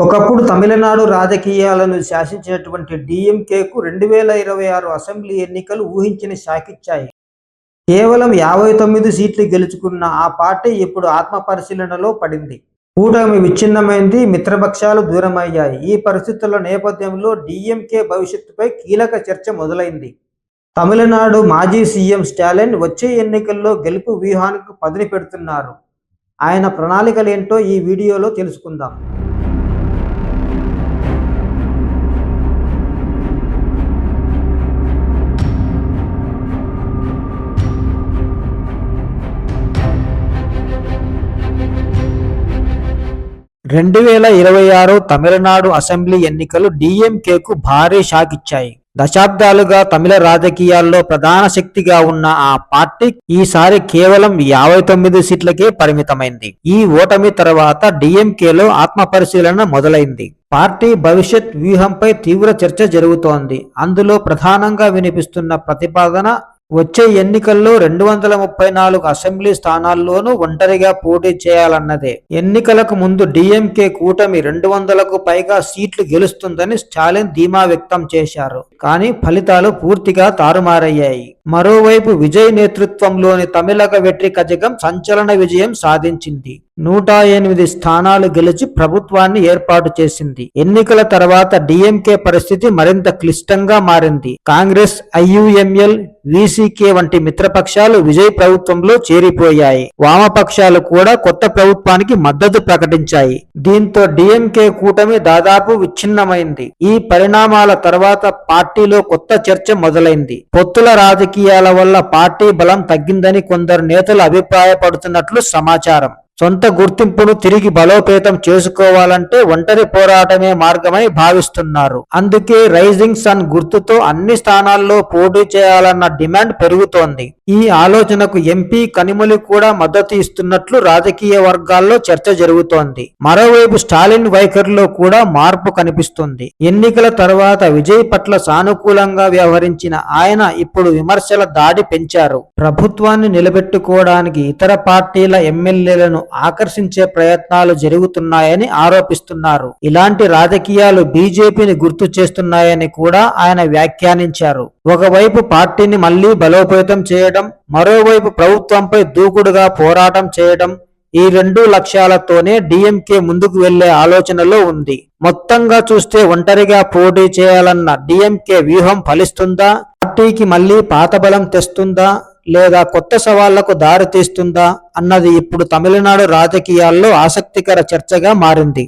ఒకప్పుడు తమిళనాడు రాజకీయాలను శాసించినటువంటి డీఎంకేకు 2026 అసెంబ్లీ ఎన్నికలు ఊహించని షాకిచ్చాయి. కేవలం 59 సీట్లు గెలుచుకున్న ఆ పార్టీ ఇప్పుడు ఆత్మపరిశీలనలో పడింది. కూటమి విచ్ఛిన్నమైంది, మిత్రపక్షాలు దూరమయ్యాయి. ఈ పరిస్థితుల నేపథ్యంలో డీఎంకే భవిష్యత్తుపై కీలక చర్చ మొదలైంది. తమిళనాడు మాజీ సీఎం స్టాలిన్ వచ్చే ఎన్నికల్లో గెలుపు వ్యూహానికి పదును పెడుతున్నారు. ఆయన ప్రణాళికలేంటో ఈ వీడియోలో తెలుసుకుందాం. రెండు 2026 తమిళనాడు అసెంబ్లీ ఎన్నికలు డీఎంకేకు భారీ షాక్ ఇచ్చాయి. దశాబ్దాలుగా తమిళ రాజకీయాల్లో ప్రధాన శక్తిగా ఉన్న ఆ పార్టీ ఈసారి కేవలం 59 సీట్లకే పరిమితమైంది. ఈ ఓటమి తర్వాత డీఎంకేలో ఆత్మపరిశీలన మొదలైంది. పార్టీ భవిష్యత్ వ్యూహంపై తీవ్ర చర్చ జరుగుతోంది. అందులో ప్రధానంగా వినిపిస్తున్న ప్రతిపాదన వచ్చే ఎన్నికల్లో 234 అసెంబ్లీ స్థానాల్లోనూ ఒంటరిగా పోటీ చేయాలన్నదే. ఎన్నికలకు ముందు డీఎంకే కూటమి 200కు పైగా సీట్లు గెలుస్తుందని స్టాలిన్ ధీమా వ్యక్తం చేశారు. కానీ ఫలితాలు పూర్తిగా తారుమారయ్యాయి. మరోవైపు విజయ్ నేతృత్వంలోని తమిళక వెట్రి కజగం సంచలన విజయం సాధించింది. 108 స్థానాలు గెలిచి ప్రభుత్వాన్ని ఏర్పాటు చేసింది. ఎన్నికల తర్వాత డీఎంకే పరిస్థితి మరింత క్లిష్టంగా మారింది. కాంగ్రెస్, ఐయుఎంఎల్, వీసీకే వంటి మిత్రపక్షాలు విజయ్ ప్రభుత్వంలో చేరిపోయాయి. వామపక్షాలు కూడా కొత్త ప్రభుత్వానికి మద్దతు ప్రకటించాయి. దీంతో డీఎంకే కూటమి దాదాపు విచ్ఛిన్నమైంది. ఈ పరిణామాల తర్వాత పార్టీలో కొత్త చర్చ మొదలైంది. పొత్తుల రాజకీయాల వల్ల పార్టీ బలం తగ్గిందని కొందరు నేతలు అభిప్రాయపడుతున్నట్లు సమాచారం. సొంత గుర్తింపును తిరిగి బలోపేతం చేసుకోవాలంటే ఒంటరి పోరాటమే మార్గమని భావిస్తున్నారు. అందుకే రైజింగ్ సన్ గుర్తుతో అన్ని స్థానాల్లో పోటీ చేయాలన్న డిమాండ్ పెరుగుతోంది. ఈ ఆలోచనకు ఎంపీ కనిమొళి కూడా మద్దతు ఇస్తున్నట్లు రాజకీయ వర్గాల్లో చర్చ జరుగుతోంది. మరోవైపు స్టాలిన్ వైఖరిలో కూడా మార్పు కనిపిస్తుంది. ఎన్నికల తర్వాత విజయ్ పట్ల సానుకూలంగా వ్యవహరించిన ఆయన ఇప్పుడు విమర్శల దాడి పెంచారు. ప్రభుత్వాన్ని నిలబెట్టుకోవడానికి ఇతర పార్టీల ఎమ్మెల్యేలను ఆకర్షించే ప్రయత్నాలు జరుగుతున్నాయని ఆరోపిస్తున్నారు. ఇలాంటి రాజకీయాలు బీజేపీని గుర్తు చేస్తున్నాయని కూడా ఆయన వ్యాఖ్యానించారు. ఒకవైపు పార్టీని మళ్లీ బలోపేతం చేయడం, మరోవైపు ప్రభుత్వంపై దూకుడుగా పోరాటం చేయడం, ఈ రెండు లక్ష్యాలతోనే డీఎంకే ముందుకు వెళ్లే ఆలోచనలో ఉంది. మొత్తంగా చూస్తే ఒంటరిగా పోటీ చేయాలన్న డీఎంకే వ్యూహం ఫలిస్తుందా? పార్టీకి మళ్లీ పాత బలం తెస్తుందా లేదా కొత్త సవాళ్లకు దారి తీస్తుందా అన్నది ఇప్పుడు తమిళనాడు రాజకీయాల్లో ఆసక్తికర చర్చగా మారింది.